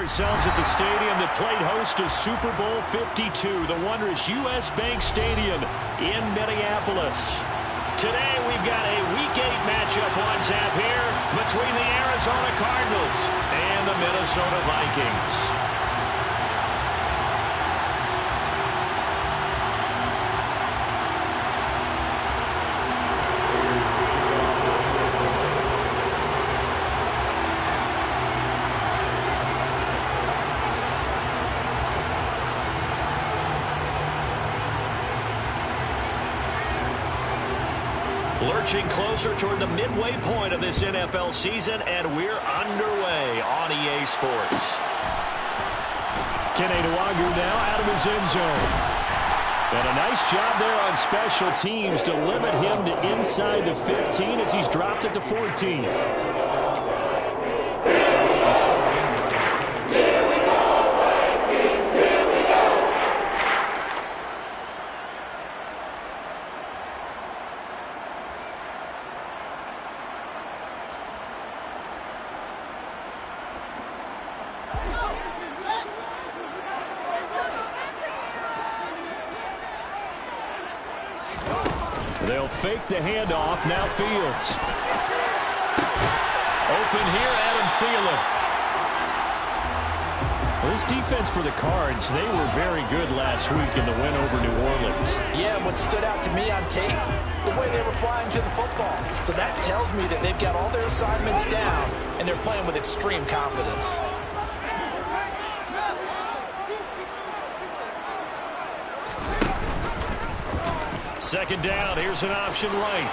ourselves at the stadium that played host to Super Bowl 52, the wondrous U.S. Bank Stadium in Minneapolis. Today we've got a Week 8 matchup on tap here between the Arizona Cardinals and the Minnesota Vikings. Lurching closer toward the midway point of this NFL season, and we're underway on EA Sports. Kenny Nwagu now out of his end zone. And a nice job there on special teams to limit him to inside the 15 as he's dropped at the 14. They'll fake the handoff. Now Fields. Open here, Adam Thielen. This defense for the Cards, they were very good last week in the win over New Orleans. Yeah, what stood out to me on tape, the way they were flying to the football. So that tells me that they've got all their assignments down, and they're playing with extreme confidence. Second down, here's an option right.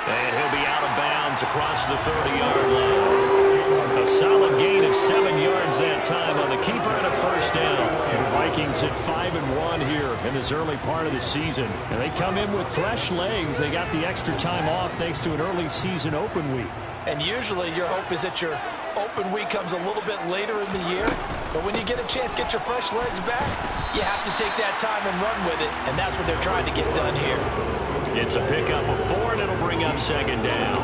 And he'll be out of bounds across the 30-yard line. A solid gain of 7 yards that time on the keeper and a first down. The Vikings at 5-1 here in this early part of the season. And they come in with fresh legs. They got the extra time off thanks to an early season open week. And usually your hope is that your open week comes a little bit later in the year. But when you get a chance to get your fresh legs back, you have to take that time and run with it. And that's what they're trying to get done here. It's a pickup of 4, and it'll bring up second down.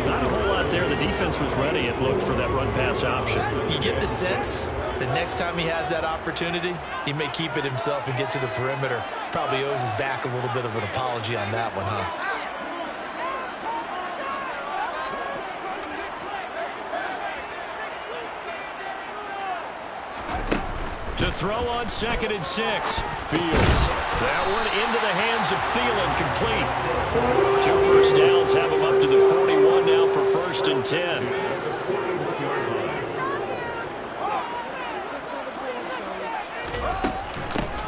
Not a whole lot there. The defense was ready, it looked, for that run-pass option. You get the sense the next time he has that opportunity, he may keep it himself and get to the perimeter. Probably owes his back a little bit of an apology on that one, huh? To throw on 2nd and 6. Fields. That one into the hands of Thielen, complete. 2 first downs have him up to the 41 now for 1st and 10.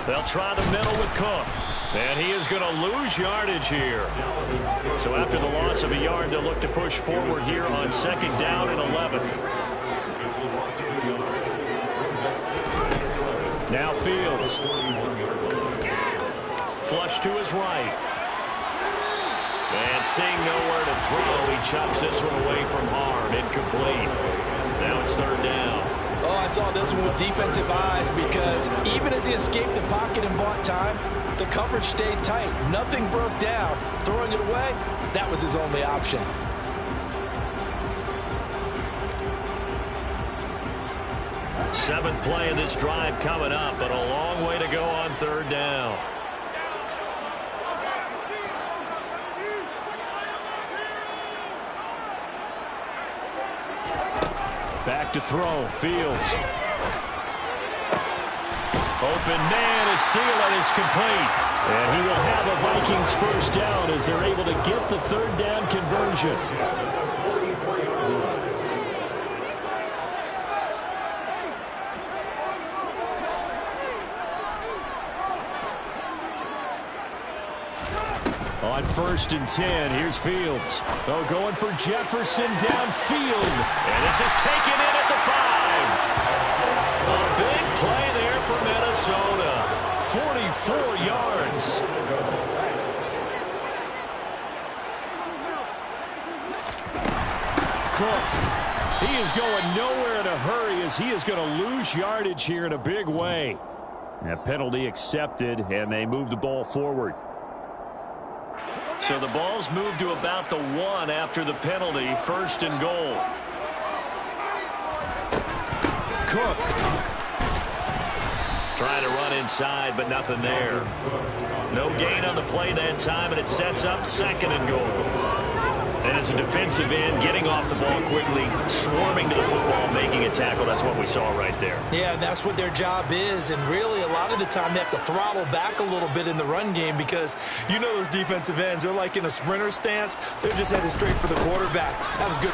They'll try the middle with Cook. And he is going to lose yardage here. So after the loss of a yard, they'll look to push forward here on 2nd down and 11. Now Fields. Flush to his right. And seeing nowhere to throw, he chucks this one away from harm. Incomplete. Now it's 3rd down. Oh, I saw this one with defensive eyes because even as he escaped the pocket and bought time, the coverage stayed tight. Nothing broke down. Throwing it away, that was his only option. Seventh play of this drive coming up, but a long way to go on 3rd down. Back to throw. Fields. Open man is Thielen. It's complete. And he will have a Vikings first down as they're able to get the 3rd down conversion. On 1st and 10, here's Fields. Oh, going for Jefferson downfield. And this is taken in at the 5. A big play there for Minnesota. 44 yards. Cook. He is going nowhere in a hurry as he is going to lose yardage here in a big way. That penalty accepted, and they move the ball forward. So the ball's moved to about the 1 after the penalty. 1st and goal. Cook. Trying to run inside, but nothing there. No gain on the play that time, and it sets up 2nd and goal. And as a defensive end, getting off the ball quickly, swarming to the football, making a tackle, that's what we saw right there. Yeah, that's what their job is, and really a lot of the time they have to throttle back a little bit in the run game because you know those defensive ends, they're like in a sprinter stance. They're just headed straight for the quarterback. That was good.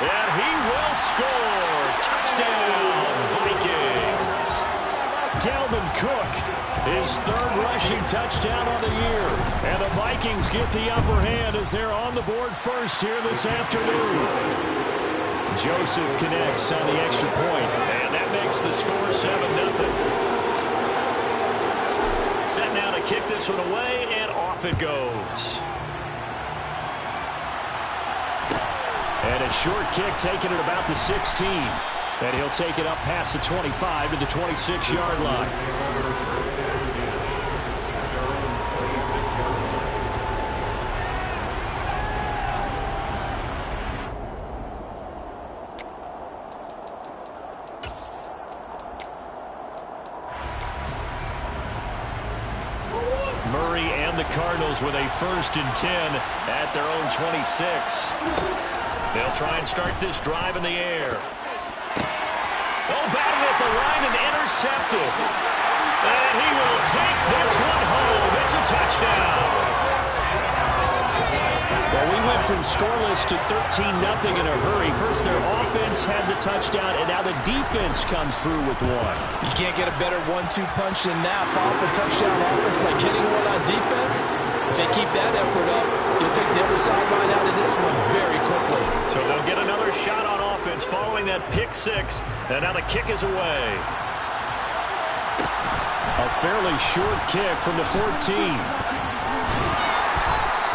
And he will score. Touchdown, Vikings. Dalvin Cook, his 3rd rushing touchdown on the year. And the Vikings get the upper hand as they're on the board first here this afternoon. Joseph connects on the extra point, and that makes the score 7-0. Set now to kick this one away, and off it goes. And a short kick taken at about the 16. And he'll take it up past the 25 to the 26-yard line. Murray and the Cardinals with a 1st and 10 at their own 26. They'll try and start this drive in the air. Oh, batted at the line and intercepted. And he will take this one home. It's a touchdown. Well, we went from scoreless to 13-0 in a hurry. First, their offense had the touchdown, and now the defense comes through with one. You can't get a better 1-2 punch than that. Follow up a touchdown offense by getting one on defense. If they keep that effort up, you'll take the other sideline out of this one very quickly. So they'll get another shot on offense following that pick 6. And now the kick is away. A fairly short kick from the 14.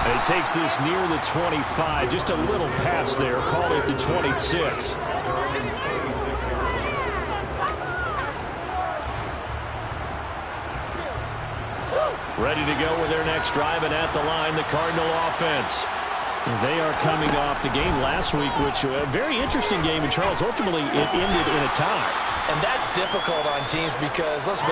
And he takes this near the 25. Just a little pass there. Call it the 26. Ready to go with their next drive, and at the line, the Cardinal offense. They are coming off the game last week, which was a very interesting game in Charles. Ultimately, it ended in a tie. And that's difficult on teams because, let's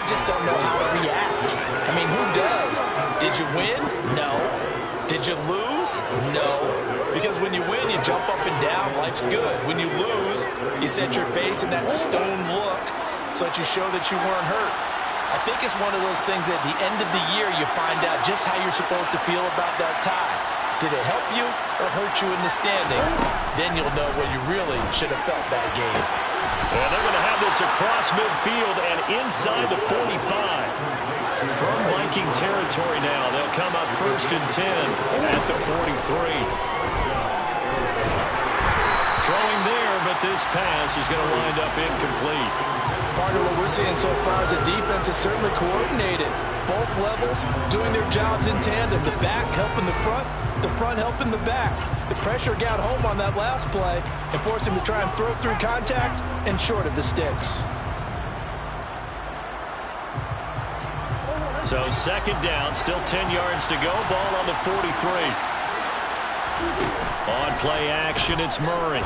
just don't know how to react. I mean, who does? Did you win? No. Did you lose? No. Because when you win, you jump up and down. Life's good. When you lose, you set your face in that stone look so that you show that you weren't hurt. I think it's one of those things at the end of the year you find out just how you're supposed to feel about that tie. Did it help you or hurt you in the standings? Then you'll know where you really should have felt that game. And they're going to have this across midfield and inside the 45. From Viking territory now, they'll come up 1st and 10 at the 43. Throwing there, but this pass is going to wind up incomplete. Part of what we're seeing so far is the defense is certainly coordinated. Both levels doing their jobs in tandem. The back helping the front helping the back. The pressure got home on that last play and forced him to try and throw through contact and short of the sticks. So 2nd down, still 10 yards to go. Ball on the 43. On play action, it's Murray.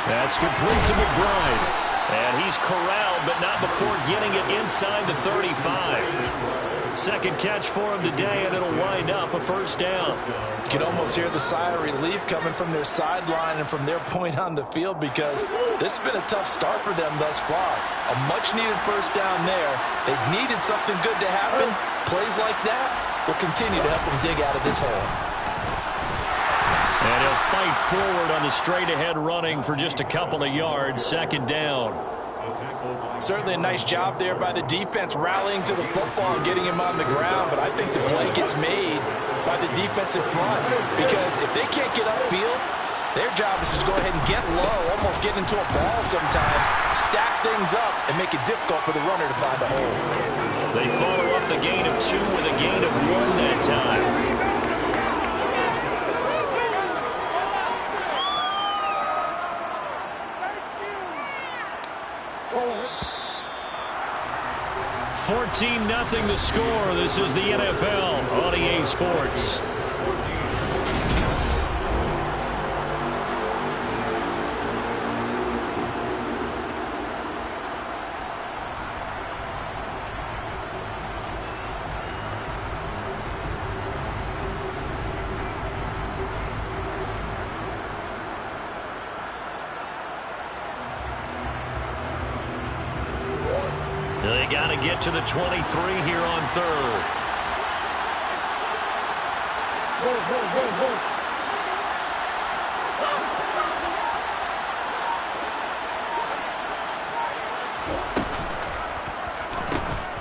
That's complete to McBride. And he's corralled, but not before getting it inside the 35. 2nd catch for him today, and it'll wind up a 1st down. You can almost hear the sigh of relief coming from their sideline and from their point on the field because this has been a tough start for them thus far. A much-needed 1st down there. They've needed something good to happen. Plays like that will continue to help them dig out of this hole. And he'll fight forward on the straight-ahead running for just a couple of yards. 2nd down. Certainly a nice job there by the defense rallying to the football and getting him on the ground, but I think the play gets made by the defensive front, because if they can't get upfield, their job is to go ahead and get low, almost get into a ball sometimes, stack things up, and make it difficult for the runner to find a hole. They follow up the gain of 2 with a gain of 1 that time. 14-0 the score. This is the NFL on EA Sports. They got to get to the 23 here on third.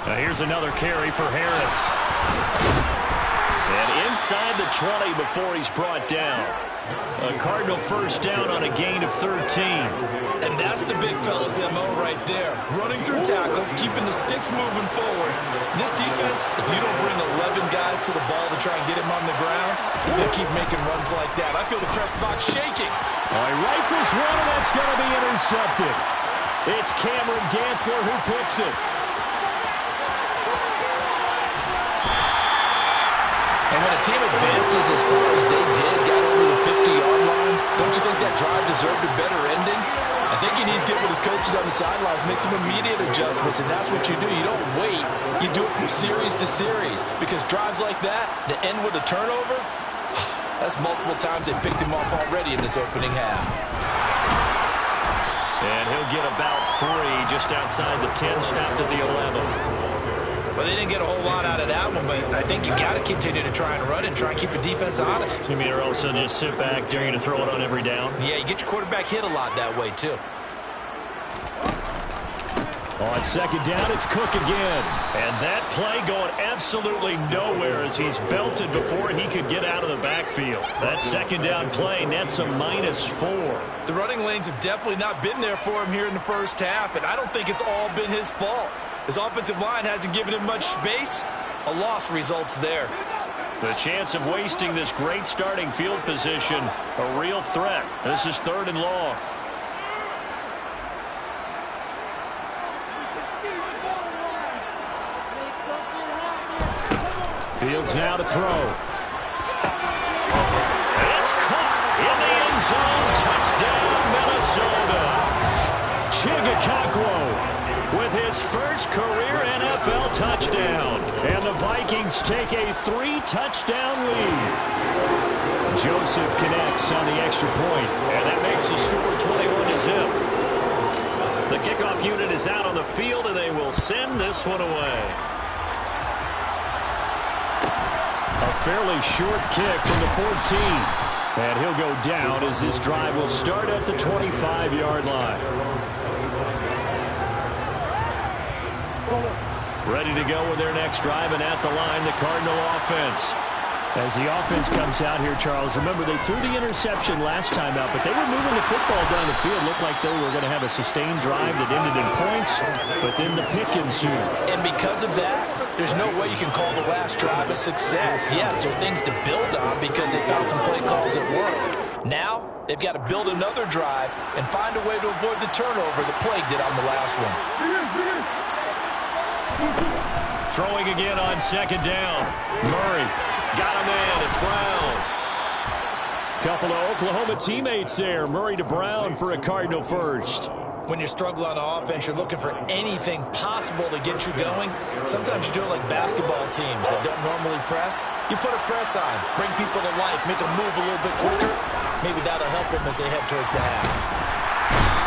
Now here's another carry for Harris. And inside the 20 before he's brought down. A Cardinal first down on a gain of 13. And that's the big fella's MO right there. Running through tackles, keeping the sticks moving forward. This defense, if you don't bring 11 guys to the ball to try and get him on the ground, he's going to keep making runs like that. I feel the press box shaking. He rifles one, and that's going to be intercepted. It's Cameron Dantzler who picks it. And when a team advances as far as they did, got over the 50-yard line, don't you think that drive deserved a better ending? I think he needs to get with his coaches on the sidelines, make some immediate adjustments, and that's what you do. You don't wait. You do it from series to series, because drives like that, that end with a turnover, that's multiple times they picked him off already in this opening half. And he'll get about 3 just outside the 10, snapped at the 11. Well, they didn't get a whole lot out of that one, but I think you got to continue to try and run and try and keep the defense honest. You mean or else they'll just sit back, dare you to throw it on every down? Yeah, you get your quarterback hit a lot that way, too. On second down, it's Cook again. And that play going absolutely nowhere as he's belted before he could get out of the backfield. That second down play nets a -4. The running lanes have definitely not been there for him here in the first half, and I don't think it's all been his fault. His offensive line hasn't given him much space. A loss results there. The chance of wasting this great starting field position, a real threat. This is 3rd and long. Fields now to throw. It's caught in the end zone. Touchdown, Minnesota. Chigakakwo with his first career NFL touchdown. And the Vikings take a 3-touchdown lead. Joseph connects on the extra point, and that makes the score 21-0. The kickoff unit is out on the field, and they will send this one away. A fairly short kick from the 14. And he'll go down as this drive will start at the 25-yard line. Ready to go with their next drive, and at the line, the Cardinal offense. As the offense comes out here, Charles, remember they threw the interception last time out, but they were moving the football down the field. Looked like they were going to have a sustained drive that ended in points, but then the pick ensued. And because of that, there's no way you can call the last drive a success. Yes, there are things to build on because they found some play calls that work. Now, they've got to build another drive and find a way to avoid the turnover that plagued it on the last one. Throwing again on second down. Murray got him in. It's Brown. Couple of Oklahoma teammates there. Murray to Brown for a Cardinal first. When you're struggling on offense, you're looking for anything possible to get you going. Sometimes you do it like basketball teams that don't normally press. You put a press on, bring people to life, make them move a little bit quicker. Maybe that'll help them as they head towards the half.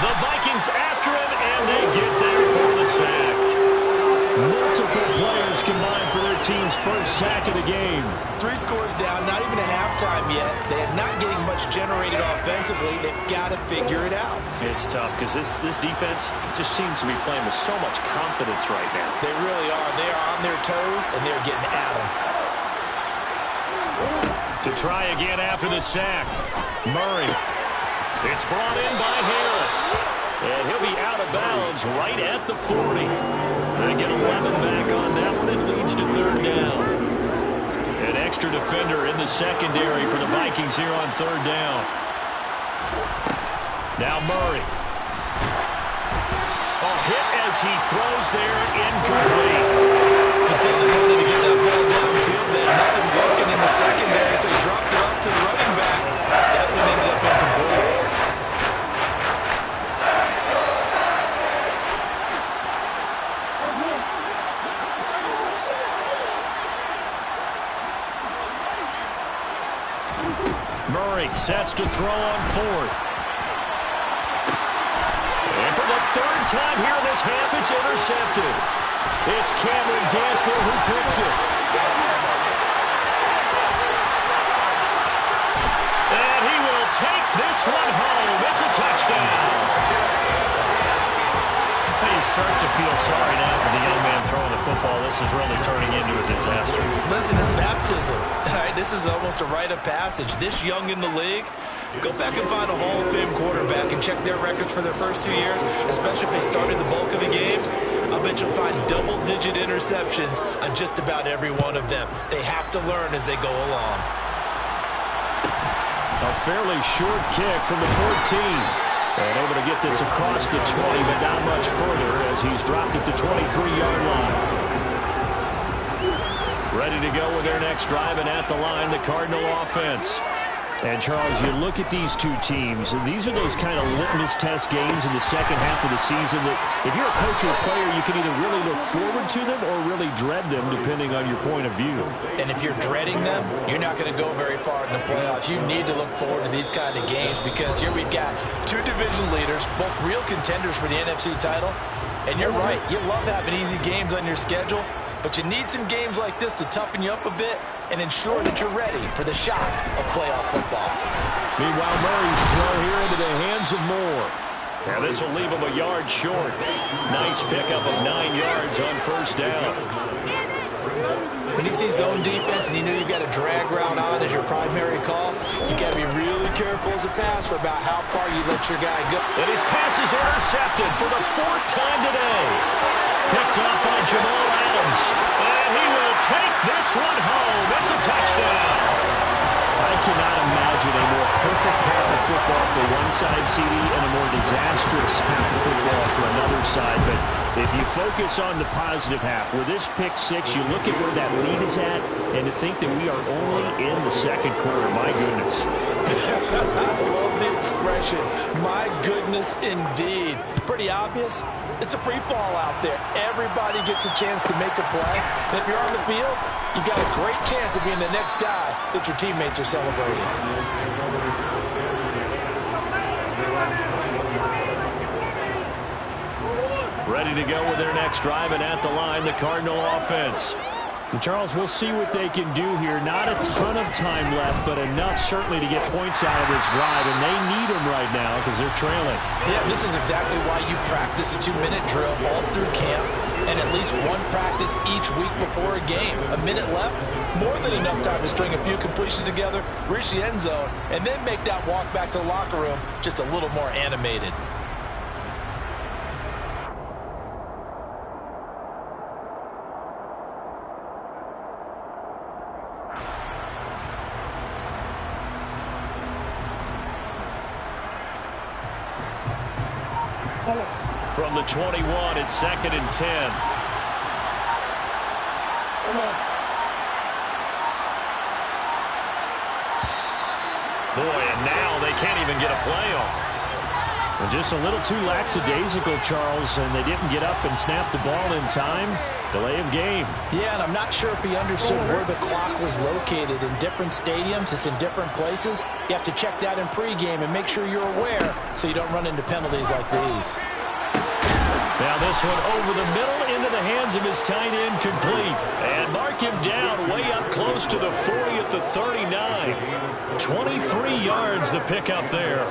The Vikings after him, and they get there for the sack. Multiple players combined for their team's first sack of the game. 3 scores down, not even a halftime yet. They are not getting much generated offensively. They've got to figure it out. It's tough because this defense just seems to be playing with so much confidence right now. They really are. They are on their toes, and they're getting at them. To try again after the sack. Murray. It's brought in by Harris. And he'll be out of bounds right at the 40. They get 11 back on that one. It leads to third down. An extra defender in the secondary for the Vikings here on third down. Now Murray. A hit as he throws there, incomplete. Until he wanted to get that ball downfield, they had nothing working in the secondary, so he dropped it up to the running back. That one ended up incomplete. Murray sets to throw on fourth. And for the third time here in this half, it's intercepted. It's Cameron Dantzler who picks it. And he will take this one home. It's a touchdown. You start to feel sorry now for the young man throwing the football. This is really turning into a disaster. Listen, it's baptism. All right, this is almost a rite of passage. This young in the league, go back and find a Hall of Fame quarterback and check their records for their first 2 years, especially if they started the bulk of the games. I'll bet you'll find double-digit interceptions on just about every one of them. They have to learn as they go along. A fairly short kick from the 14. And able to get this across the 20, but not much further as he's dropped it to 23-yard line. Ready to go with their next drive, and at the line, the Cardinal offense. And, Charles, you look at these two teams, and these are those kind of litmus test games in the second half of the season that if you're a coach or a player, you can either really look forward to them or really dread them, depending on your point of view. And if you're dreading them, you're not going to go very far in the playoffs. You need to look forward to these kind of games because here we've got two division leaders, both real contenders for the NFC title. And you're right, you love having easy games on your schedule, but you need some games like this to toughen you up a bit and ensure that you're ready for the shock of playoff football. Meanwhile, Murray's throw here into the hands of Moore. Now this will leave him a yard short. Nice pickup of 9 yards on first down. When you see zone defense and you know you've got a drag route on as your primary call, you got to be really careful as a passer about how far you let your guy go. And his pass is intercepted for the 4th time today. Picked up by Jamal Adams. And he will take this one home. It's a touchdown. I cannot imagine a more perfect half of football for one side, CD, and a more disastrous half of football for another side. But if you focus on the positive half, with this pick six, you look at where that lead is at, and to think that we are only in the second quarter, my goodness. I love the expression, my goodness indeed. Pretty obvious. It's a free fall out there. Everybody gets a chance to make a play. And if you're on the field, you got a great chance of being the next guy that your teammates are celebrating. Ready to go with their next drive, and at the line, the Cardinal offense. And Charles, we'll see what they can do here. Not a ton of time left, but enough certainly to get points out of this drive, and they need them right now because they're trailing. Yeah, this is exactly why you practice a 2-minute drill all through camp and at least one practice each week before a game. A minute left, more than enough time to string a few completions together, reach the end zone, and then make that walk back to the locker room just a little more animated. From the 21, it's 2nd and 10. Boy, and now they can't even get a play off. And just a little too lackadaisical, Charles, and they didn't get up and snap the ball in time. Delay of game. Yeah, and I'm not sure if he understood where the clock was located. In different stadiums, it's in different places. You have to check that in pregame and make sure you're aware so you don't run into penalties like these. Now this one over the middle into the hands of his tight end, complete. And mark him down way up close to the 40 at the 39. 23 yards the pickup there.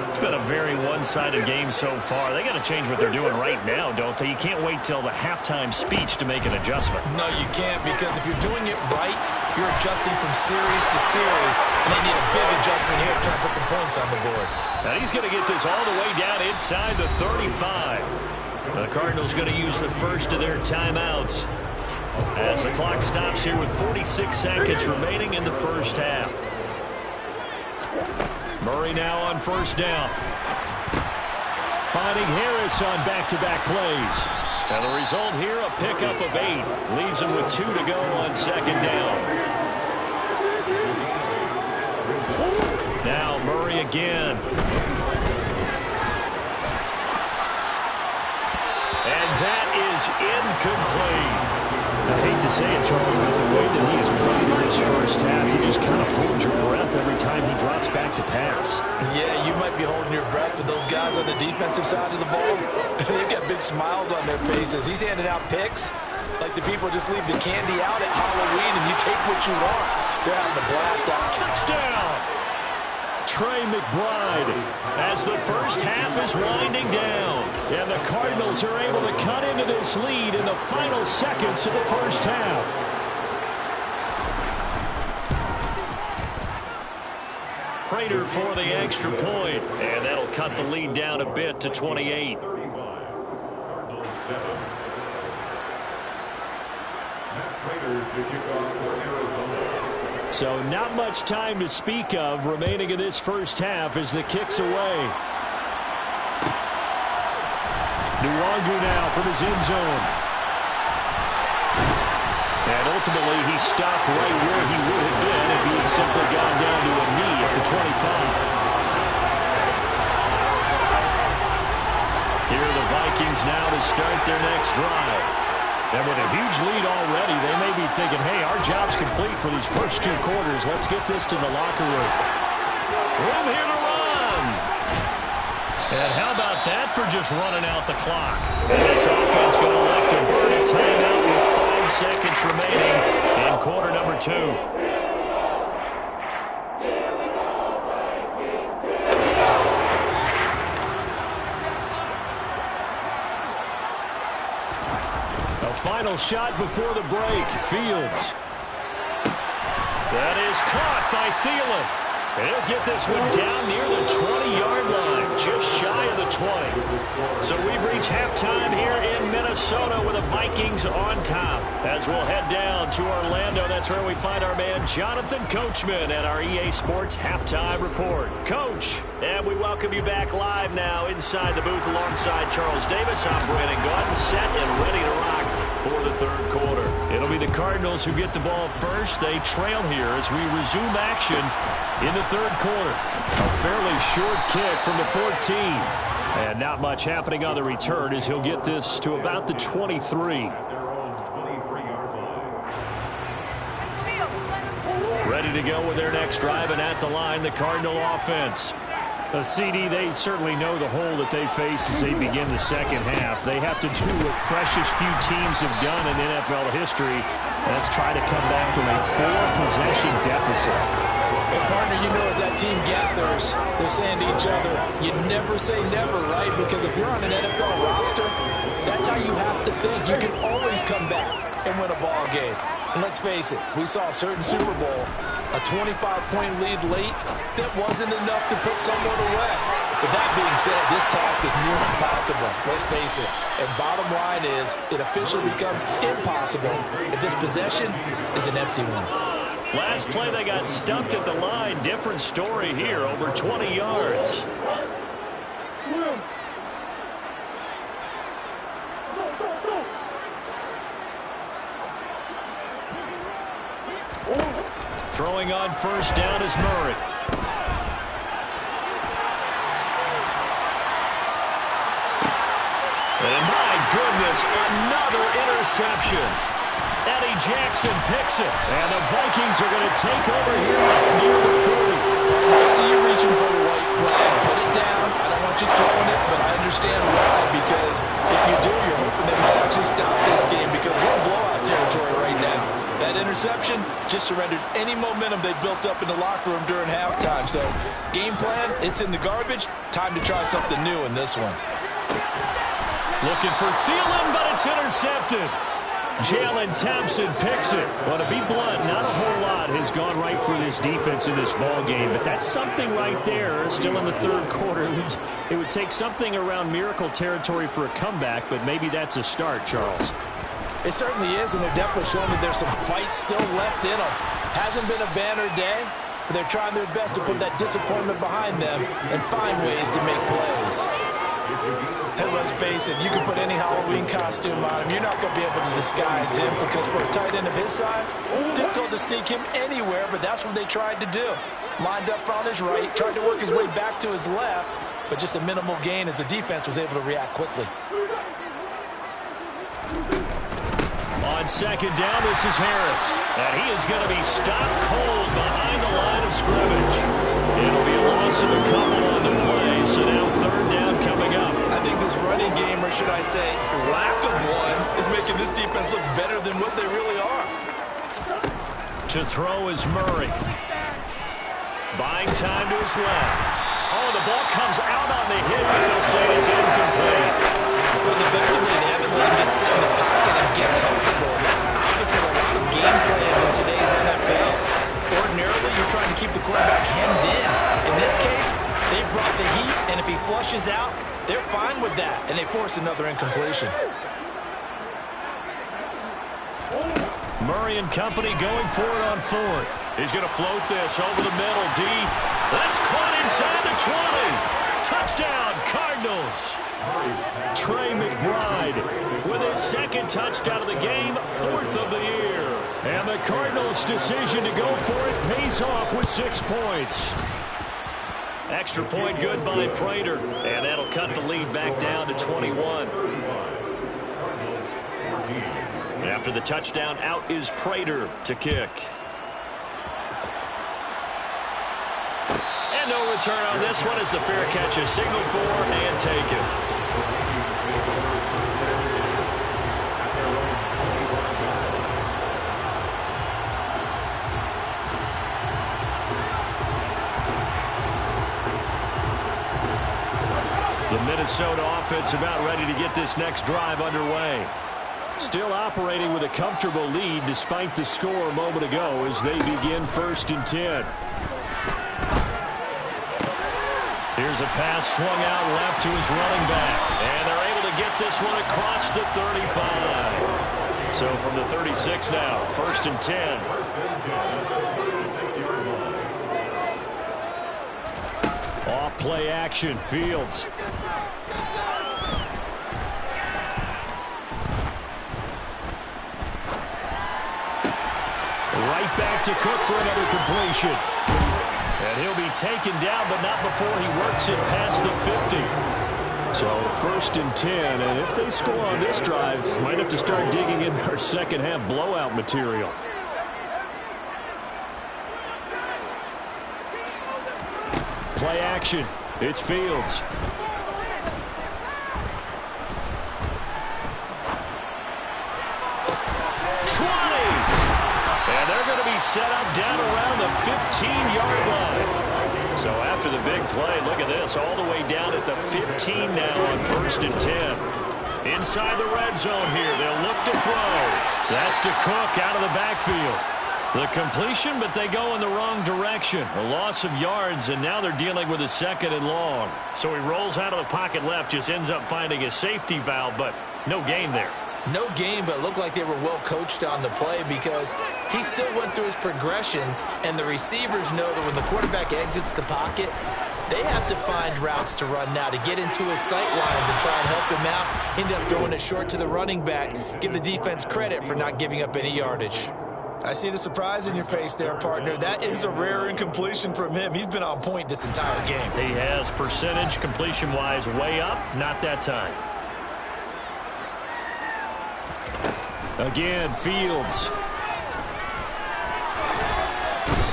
It's been a very one-sided game so far. They got to change what they're doing right now, don't they? You can't wait till the halftime speech to make an adjustment. No, you can't, because if you're doing it right, You're adjusting from series to series, and they need a big adjustment here to try to put some points on the board. And he's going to get this all the way down inside the 35. The Cardinals going to use the first of their timeouts as the clock stops here with 46 seconds remaining in the first half. Murray now on first down. Finding Harris on back-to-back plays. And the result here, a pickup of 8. Leaves him with 2 to go on second down. Now Murray again. And that is incomplete. I hate to say it, Charles, but the way that he has played in this first half, you just kind of hold your breath every time he drops back to pass. Yeah, you might be holding your breath, but those guys on the defensive side of the ball, they've got big smiles on their faces. He's handing out picks like the people just leave the candy out at Halloween and you take what you want. They're having a blast out. Touchdown! Trey McBride as the first half is winding down. And the Cardinals are able to cut into this lead in the final seconds of the first half. Prater for the extra point, and that'll cut the lead down a bit to 28. So not much time to speak of remaining in this first half as the kick's away. Nwangu now from his end zone. And ultimately he stopped right where he would have been if he had simply gone down to a knee at the 25. Here are the Vikings now to start their next drive. And with a huge lead already, they may be thinking, hey, our job's complete for these first 2 quarters. Let's get this to the locker room. Room here to run. And how about that for just running out the clock? And this offense going to elect to burn a timeout with 5 seconds remaining in quarter number 2. Final shot before the break. Fields. That is caught by Thielen. He'll get this one down near the 20-yard line, just shy of the 20. So we've reached halftime here in Minnesota with the Vikings on top. As we'll head down to Orlando, that's where we find our man Jonathan Coachman at our EA Sports Halftime Report. Coach, and we welcome you back live now inside the booth alongside Charles Davis. I'm Brandon Gordon, set and ready to rock for the third quarter. It'll be the Cardinals who get the ball first. They trail here as we resume action in the third quarter. A fairly short kick from the 14. And not much happening on the return as he'll get this to about the 23. Ready to go with their next drive, and at the line, the Cardinal offense. CD, they certainly know the hole that they face as they begin the second half. They have to do what precious few teams have done in NFL history. That's try to come back from a 4-possession deficit. Hey, partner, you know as that team gathers, they're saying to each other, you never say never, right? Because if you're on an NFL roster, that's how you have to think. You can always come back and win a ball game. And let's face it, we saw a certain Super Bowl, a 25-point lead late, that wasn't enough to put someone away. But that being said, this task is near impossible. Let's face it. And bottom line is, it officially becomes impossible if this possession is an empty one. Last play, they got stumped at the line. Different story here, over 20 yards. Throwing on first down is Murray. And my goodness, another interception. Eddie Jackson picks it. And the Vikings are going to take over here near the 40. I see you reaching for the white flag. Put it down. I don't want you throwing it, but I understand why. Because if you do, you're hoping they might actually stop this game because we're in blowout territory right now. That interception just surrendered any momentum they built up in the locker room during halftime. So, game plan, it's in the garbage. Time to try something new in this one. Looking for Thielen, but it's intercepted. Jalen Thompson picks it. Well, to be blunt, not a whole lot has gone right for this defense in this ball game, but that's something right there. Still in the third quarter. It would take something around miracle territory for a comeback, but maybe that's a start, Charles. It certainly is, and they're definitely showing that there's some fight still left in them. Hasn't been a banner day, but they're trying their best to put that disappointment behind them and find ways to make plays. Hey, let's face it, you can put any Halloween costume on him. You're not going to be able to disguise him because for a tight end of his size, difficult to sneak him anywhere, but that's what they tried to do. Lined up on his right, tried to work his way back to his left, but just a minimal gain as the defense was able to react quickly. On second down, this is Harris. And he is going to be stopped cold behind the line of scrimmage. It'll be a loss of a couple on the play, so now third down coming up. I think this running game, or should I say lack of one, is making this defense look better than what they really are. To throw is Murray. Buying time to his left. Oh, the ball comes out on the hit, but they'll say it's incomplete. Well, defensively, they haven't let him just sit in the pocket and get comfortable. And that's opposite a lot of game plans in today's NFL. Ordinarily, you're trying to keep the quarterback hemmed in. In this case, they brought the heat, and if he flushes out, they're fine with that, and they force another incompletion. Murray and company going for it on fourth. He's going to float this over the middle, deep. That's caught inside the 20. Touchdown, Cardinals. Trey McBride with his second touchdown of the game, fourth of the year. And the Cardinals' decision to go for it pays off with 6 points. Extra point good by Prater, and that'll cut the lead back down to 21. After the touchdown, out is Prater to kick. And no return on this one as the fair catch is signaled for and taken. The Minnesota offense about ready to get this next drive underway. Still operating with a comfortable lead despite the score a moment ago as they begin 1st and 10. Here's a pass swung out left to his running back. And they're able to get this one across the 35. So from the 36 now, 1st and 10. Off play action, Fields. Right back to Cook for another completion. And he'll be taken down, but not before he works it past the 50. So 1st and 10, and if they score on this drive, might have to start digging in our second half blowout material. Play action. It's Fields. And they're going to be set up down around the 15-yard line. So after the big play, look at this, all the way down at the 15 now on 1st and 10. Inside the red zone here, they'll look to throw. That's to Cook out of the backfield. The completion, but they go in the wrong direction. A loss of yards, and now they're dealing with a 2nd and long. So he rolls out of the pocket left, just ends up finding a safety valve, but no gain there. No game, but it looked like they were well coached on the play because he still went through his progressions, and the receivers know that when the quarterback exits the pocket, they have to find routes to run now to get into his sight lines and try and help him out. End up throwing it short to the running back. Give the defense credit for not giving up any yardage. I see the surprise in your face there, partner. That is a rare incompletion from him. He's been on point this entire game. He has percentage completion-wise way up, not that time. Again, Fields.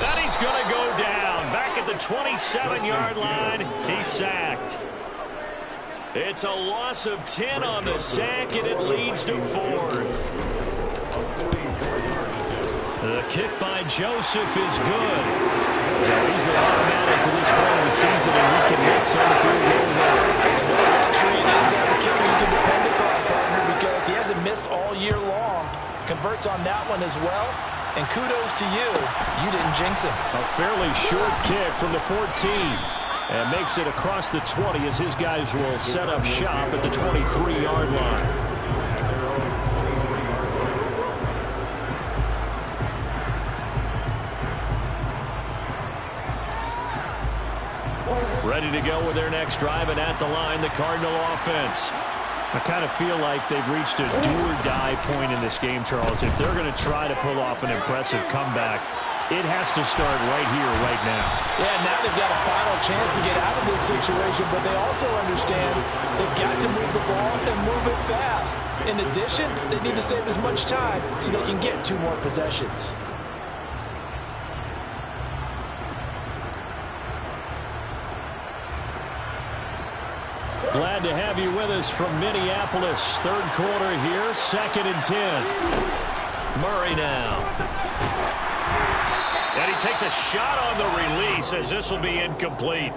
And he's going to go down. Back at the 27-yard line, he's sacked. It's a loss of 10 on the sack, and it leads to 4th. The kick by Joseph is good. So he's been automatic to this point of the season, and we can mix on the field goal line. Luxury is that the kicker you can depend upon, partner, because he hasn't missed all year long. hurts on that one as well. And kudos to you. You didn't jinx him. A fairly short kick from the 14. And makes it across the 20 as his guys will set up shop at the 23-yard line. Ready to go with their next drive, and at the line, the Cardinal offense. I kind of feel like they've reached a do-or-die point in this game, Charles. If they're going to try to pull off an impressive comeback, it has to start right here, right now. Yeah, now they've got a final chance to get out of this situation, but they also understand they've got to move the ball and move it fast. In addition, they need to save as much time so they can get 2 more possessions. Glad to have you with us from Minneapolis. Third quarter here, 2nd and 10. Murray now. And he takes a shot on the release as this will be incomplete.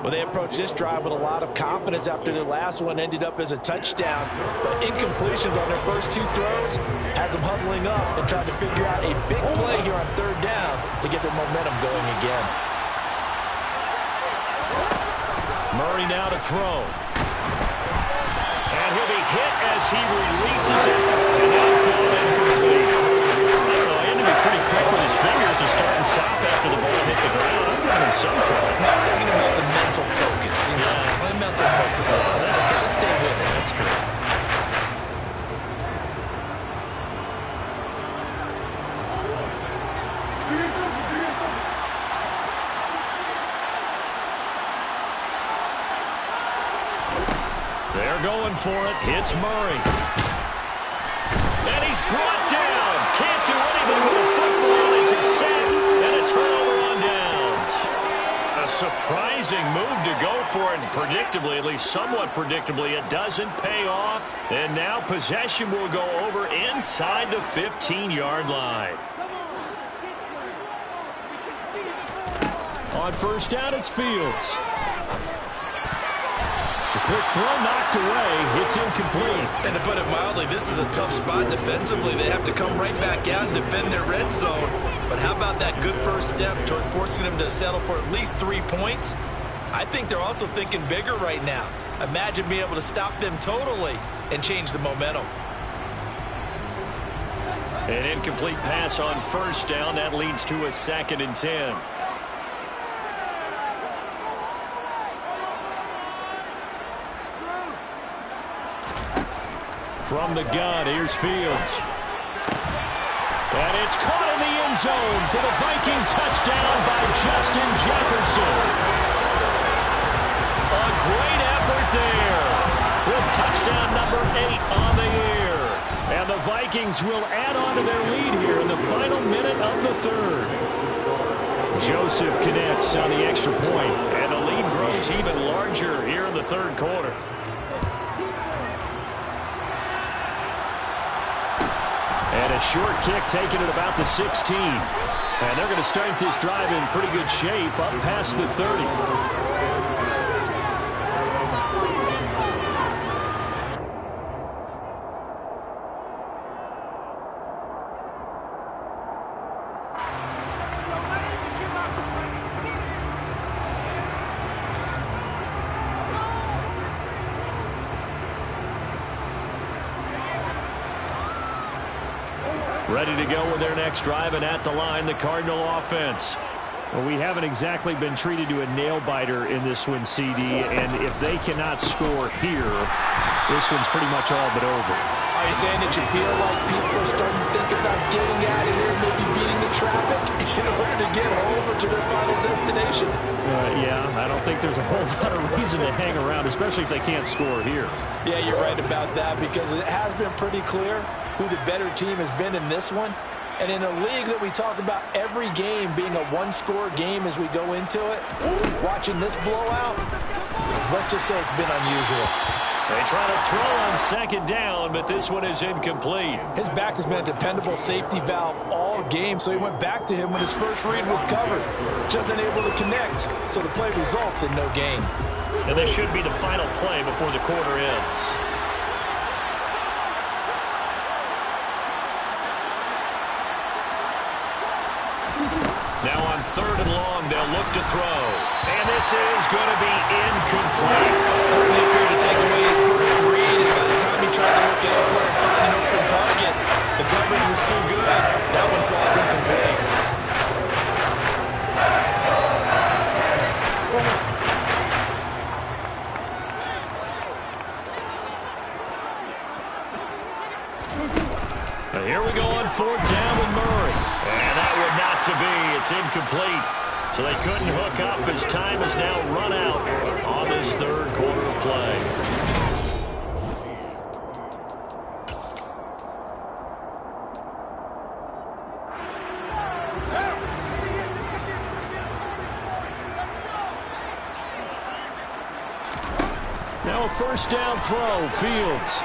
Well, they approached this drive with a lot of confidence after their last one ended up as a touchdown. But incompletions on their first 2 throws has them huddling up and trying to figure out a big play here on 3rd down to get their momentum going again. Murray now to throw. And he'll be hit as he releases it. And that'll fall incomplete. I don't know, he had to be pretty quick with his fingers to start and stop after the ball hit the ground. I'm giving him some credit. I'm thinking about the mental focus, you know. The mental focus. Let's try to stay with it. That's true. They're going for it. Hits Murray. And he's brought down. Can't do anything with the football. It's a sack and a turnover on downs. A surprising move to go for it. And predictably, at least somewhat predictably, it doesn't pay off. And now possession will go over inside the 15-yard line. On 1st down, it's Fields. The quick throw knocked away. It's incomplete. And to put it mildly, this is a tough spot defensively. They have to come right back out and defend their red zone. But how about that good first step towards forcing them to settle for at least 3 points? I think they're also thinking bigger right now. Imagine being able to stop them totally and change the momentum. An incomplete pass on 1st down. That leads to a 2nd and 10. From the gun, here's Fields. And it's caught in the end zone for the Viking touchdown by Justin Jefferson. A great effort there with touchdown number 8 on the year. And the Vikings will add on to their lead here in the final minute of the 3rd. Joseph connects on the extra point, and the lead grows even larger here in the 3rd quarter. And a short kick taken at about the 16. And they're going to start this drive in pretty good shape up past the 30. Ready to go with their next drive, and at the line, the Cardinal offense. Well, we haven't exactly been treated to a nail-biter in this one, CD, and if they cannot score here, this one's pretty much all but over. Are you saying that you feel like people are starting to think about getting out of here, maybe beating the traffic in order to get over to their final destination? Yeah, I don't think there's a whole lot of reason to hang around, especially if they can't score here. Yeah, you're right about that, because it has been pretty clear who the better team has been in this one. And in a league that we talk about every game being a one-score game as we go into it, watching this blowout, let's just say it's been unusual. They try to throw on 2nd down, but this one is incomplete. His back has been a dependable safety valve all game, so he went back to him when his first read was covered. Just unable to connect, so the play results in no gain. And this should be the final play before the quarter ends. down. They'll look to throw. And this is going to be incomplete. Certainly appeared to take away his first read, and by the time he tried to look elsewhere and find an open target, the coverage was too good. That one falls incomplete. Here we go on 4th down with Murray. And that would not to be. It's incomplete. So they couldn't hook up as time has now run out on this 3rd quarter of play. Now a 1st down throw. Fields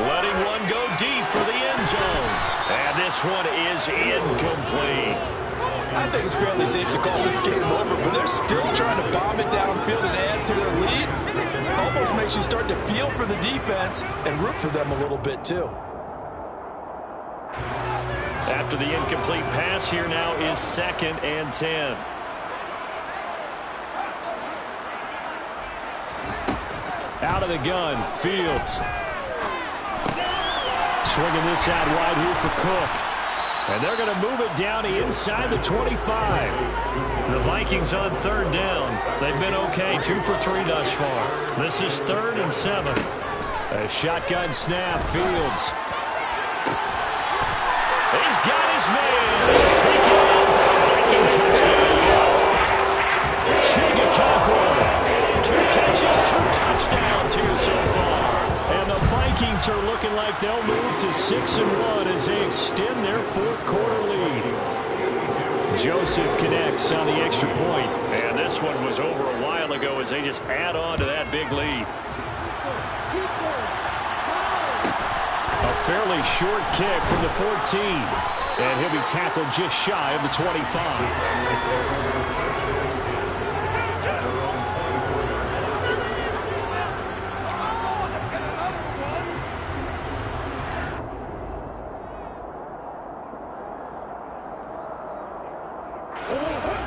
letting one go deep for the end zone. And this one is incomplete. I think it's fairly safe to call this game over, but they're still trying to bomb it downfield and add to their lead. Almost makes you start to feel for the defense and root for them a little bit, too. After the incomplete pass, here now is 2nd and 10. Out of the gun, Fields. Swinging this out wide here for Cook. And they're going to move it down inside the 25. The Vikings on 3rd down. They've been okay, 2 for 3 thus far. This is 3rd and 7. A shotgun snap, Fields. He's got his man. He's taken off for a Viking touchdown. Chigga 2 catches, 2 touchdowns here so far. And the Vikings are looking like they'll move to 6-1 as they extend their 4th quarter lead. Joseph connects on the extra point. And this one was over a while ago as they just add on to that big lead. A fairly short kick from the 14. And he'll be tackled just shy of the 25.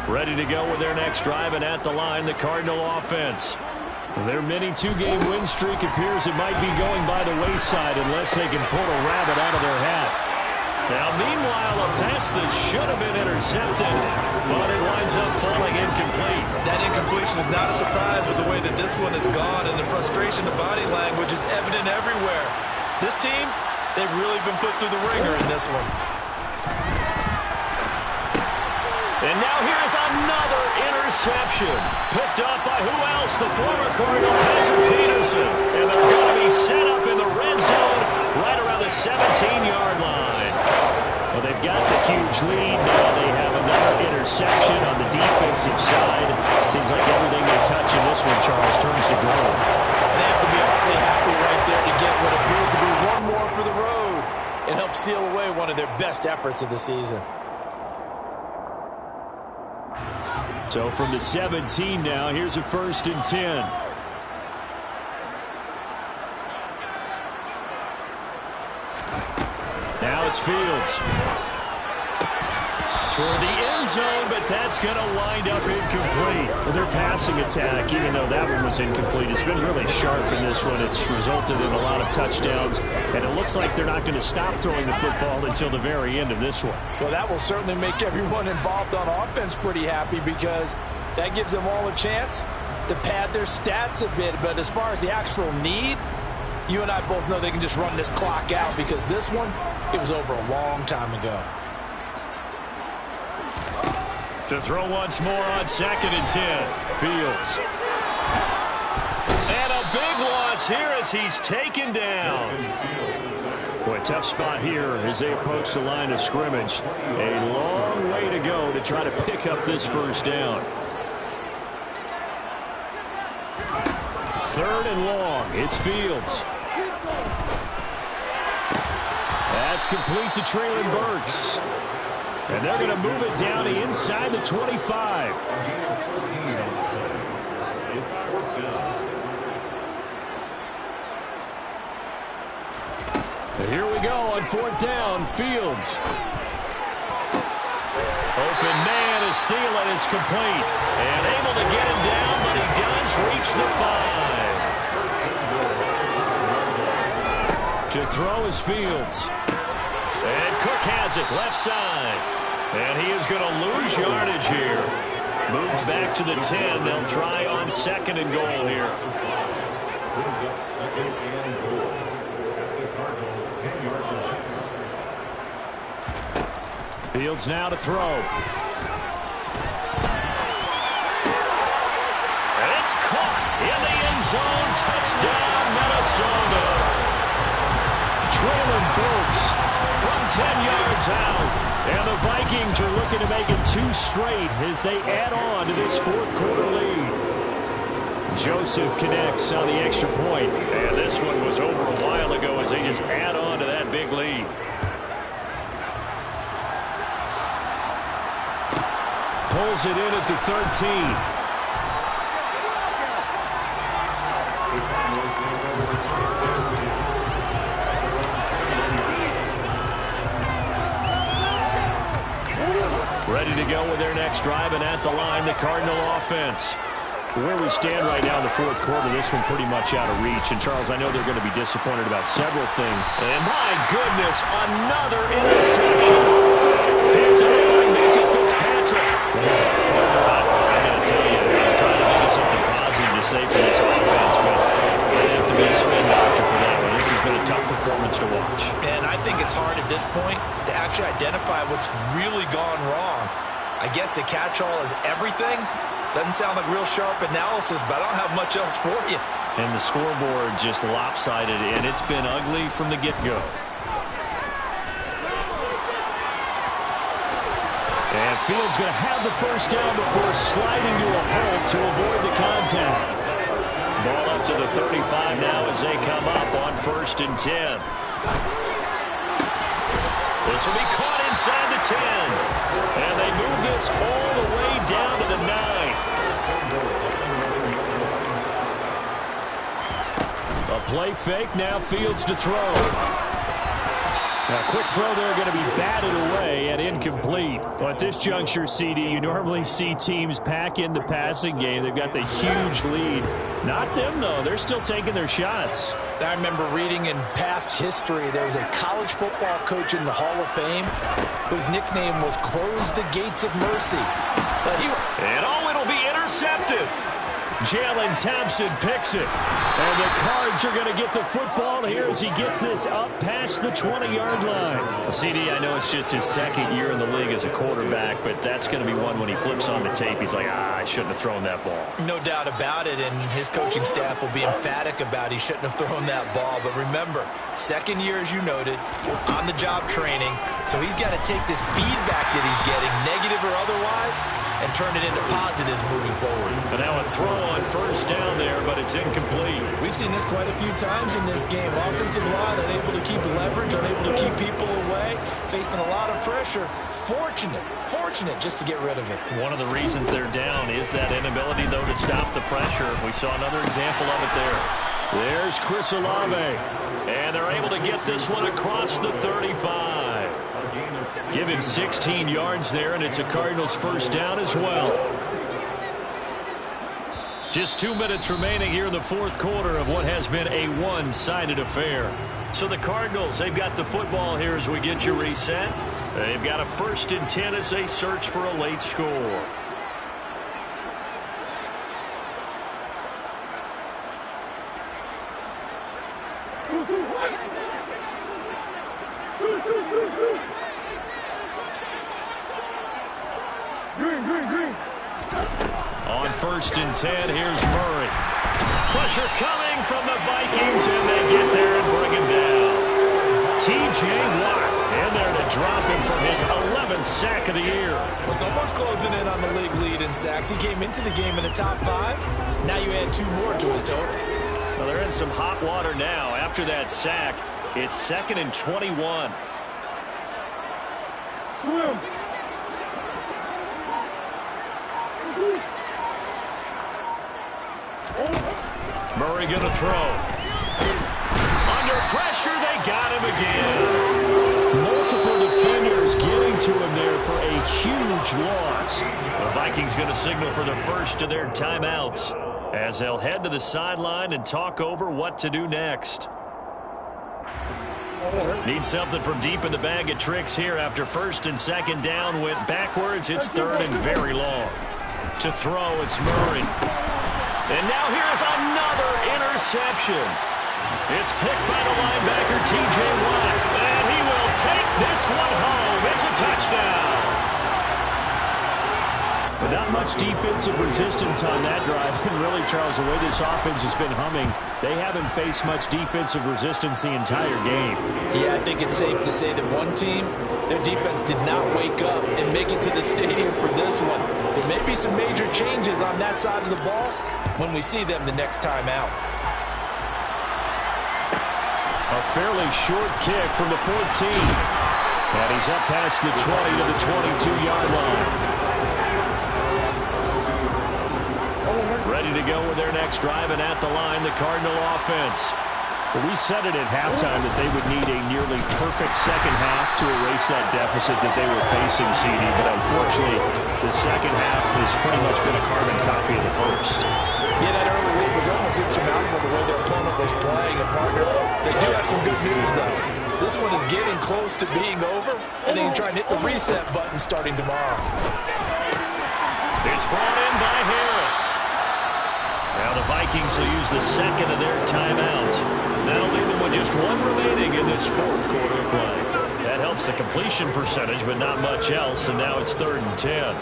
Ready to go with their next drive, and at the line, the Cardinal offense. Their mini 2-game win streak appears it might be going by the wayside unless they can pull a rabbit out of their hat. Now, meanwhile, a pass that should have been intercepted, but it winds up falling incomplete. That incompletion is not a surprise with the way that this one has gone, and the frustration of body language is evident everywhere. This team, they've really been put through the ringer in this one. And now here's another interception. Picked up by who else? The former Cardinal, Patrick Peterson. And they're going to be set up in the red zone right around the 17-yard line. Well, they've got the huge lead. Now they have another interception on the defensive side. Seems like everything they touch in this one, Charles, turns to gold. They have to be awfully happy right there to get what appears to be one more for the road and help seal away one of their best efforts of the season. So from the 17 now, here's a 1st and 10. Now it's Fields. Toward the end zone, but that's going to wind up incomplete. Well, their passing attack, even though that one was incomplete, has been really sharp in this one. It's resulted in a lot of touchdowns, and it looks like they're not going to stop throwing the football until the very end of this one. Well, that will certainly make everyone involved on offense pretty happy because that gives them all a chance to pad their stats a bit. But as far as the actual need, you and I both know they can just run this clock out because this one, it was over a long time ago. To throw once more on 2nd and 10. Fields. And a big loss here as he's taken down. Boy, tough spot here as they approach the line of scrimmage. A long way to go to try to pick up this 1st down. 3rd and long. It's Fields. That's complete to Traylon Burks. And they're going to move it down to inside the 25. And here we go on 4th down. Fields. Open man as steal, and it's complete. And able to get him down, but he does reach the 5. To throw is Fields. And Cook has it left side. And he is going to lose yardage here. Moved back to the 10. They'll try on 2nd and goal here. Brings up 2nd and goal. At the Cardinals' 10-yard line. Fields now to throw. And it's caught in the end zone. Touchdown, Minnesota. Traylon Burks from 10 yards out. And the Vikings are looking to make it 2 straight as they add on to this 4th quarter lead. Joseph connects on the extra point. And this one was over a while ago as they just add on to that big lead. Pulls it in at the 13. Ready to go with their next drive, and at the line, the Cardinal offense. Where we stand right now in the 4th quarter, this one pretty much out of reach. And, Charles, I know they're going to be disappointed about several things. And, my goodness, another interception. Picked up by Micah Fitzpatrick. I'm going to tell you, I'm trying to think of something positive to say for this offense, but I have to be a spin doctor for that one. This has been a tough performance to watch. And I think it's hard at this point to actually identify what's really gone wrong. I guess the catch-all is everything. Doesn't sound like real sharp analysis, but I don't have much else for you. And the scoreboard just lopsided, and it's been ugly from the get-go. And Fields going to have the first down before sliding to a halt to avoid the contact. Ball up to the 35 now as they come up on 1st and 10. This will be caught inside the 10. And they move this all the way down to the 9. A play fake, now Fields to throw. Now, quick throw there, going to be batted away and incomplete. But at this juncture, CD, you normally see teams pack in the passing game. They've got the huge lead. Not them, though. They're still taking their shots. I remember reading in past history, there was a college football coach in the Hall of Fame whose nickname was Close the Gates of Mercy. And it'll be intercepted. Jalen Thompson picks it. And the Cards are going to get the football here as he gets this up past the 20-yard line. CD, I know it's just his 2nd year in the league as a quarterback, but that's going to be one when he flips on the tape. He's like, I shouldn't have thrown that ball. No doubt about it, and his coaching staff will be emphatic about he shouldn't have thrown that ball. But remember, 2nd year, as you noted, on-the-job training. So he's got to take this feedback that he's getting, negative or otherwise, and turn it into positives moving forward. But now a throw on 1st down there, but it's incomplete. We've seen this quite a few times in this game. Offensive line unable to keep leverage, unable to keep people away, facing a lot of pressure. Fortunate just to get rid of it. One of the reasons they're down is that inability, though, to stop the pressure. We saw another example of it there. There's Chris Olave. And they're able to get this one across the 35. Give him 16 yards there, and it's a Cardinals 1st down as well. Just 2 minutes remaining here in the 4th quarter of what has been a one-sided affair. So the Cardinals, they've got the football here as we get you reset. They've got a 1st and 10 as they search for a late score. On 1st and 10, here's Murray. Pressure coming from the Vikings, and they get there and bring him down. T.J. Watt in there to drop him from his 11th sack of the year. Well, someone's closing in on the league lead in sacks. He came into the game in the top 5. Now you add 2 more to his total. Well, they're in some hot water now. After that sack, it's 2nd and 21. Swim. Murray going to throw. Under pressure, they got him again. Multiple defenders getting to him there for a huge loss. The Vikings going to signal for the first of their timeouts as they'll head to the sideline and talk over what to do next. Need something from deep in the bag of tricks here after first and second down went backwards. It's third and very long. To throw, it's Murray. And now here's another interception. It's picked by the linebacker, T.J. Watt. And he will take this one home. It's a touchdown. But not much defensive resistance on that drive. And really, Charles, the way this offense has been humming, they haven't faced much defensive resistance the entire game. Yeah, I think it's safe to say that one team, their defense did not wake up and make it to the stadium for this one. There may be some major changes on that side of the ball when we see them the next time out. A fairly short kick from the 14. And he's up past the 20 to the 22-yard line. Ready to go with their next drive, and at the line, the Cardinal offense. Well, we said it at halftime that they would need a nearly perfect second half to erase that deficit that they were facing, CD. But unfortunately, the second half has pretty much been a carbon copy of the first. Yeah, that early lead was almost insurmountable the way their opponent was playing. And partner, they do have some good news, though. This one is getting close to being over, and they can try and hit the reset button starting tomorrow. It's brought in by Harris. Now the Vikings will use the second of their timeouts. That'll leave them with just one remaining in this fourth quarter of play. That helps the completion percentage, but not much else, and now it's 3rd and 10.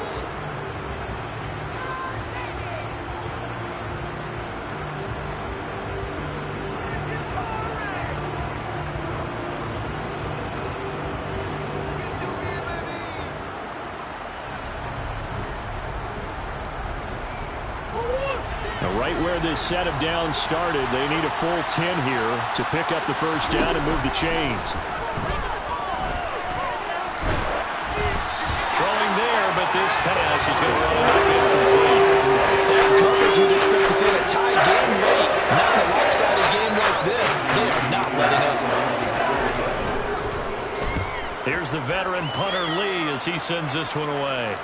Right where this set of downs started, they need a full 10 here to pick up the first down and move the chains. Throwing there, but this pass is going to run back incomplete. That's coverage you'd expect to see in a tie game late. Not in a lopsided game like this. They are not letting up. Here's the veteran punter Lee as he sends this one away.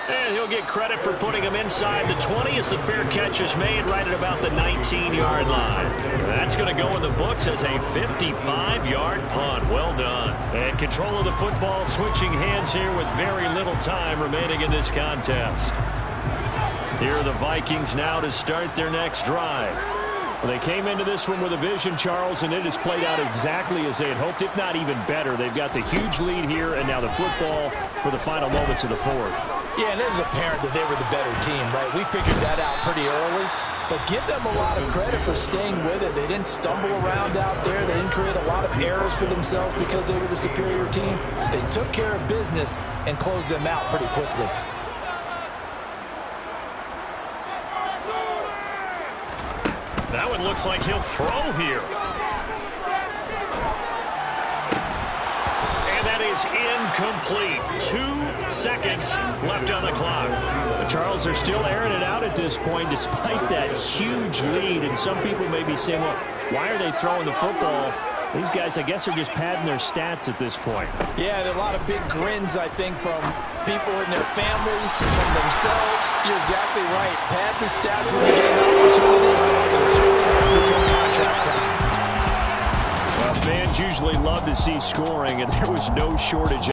And he'll get credit for putting him inside the 20 as the fair catch is made right at about the 19-yard line. That's going to go in the books as a 55-yard punt. Well done. And control of the football switching hands here with very little time remaining in this contest. Here are the Vikings now to start their next drive. Well, they came into this one with a vision, Charles, and it has played out exactly as they had hoped, if not even better. They've got the huge lead here, and now the football for the final moments of the fourth. Yeah, and it was apparent that they were the better team, right? We figured that out pretty early. But give them a lot of credit for staying with it. They didn't stumble around out there. They didn't create a lot of errors for themselves because they were the superior team. They took care of business and closed them out pretty quickly. That one looks like he'll throw here. And that is incomplete. 2 seconds left on the clock. But Charles, they're still airing it out at this point despite that huge lead. And some people may be saying, well, why are they throwing the football? These guys, I guess, are just padding their stats at this point. Yeah, there are a lot of big grins, I think, from people in their families, from themselves. You're exactly right. Pad the stats when you get an opportunity. And certainly become contract time. Well, fans usually love to see scoring, and there was no shortage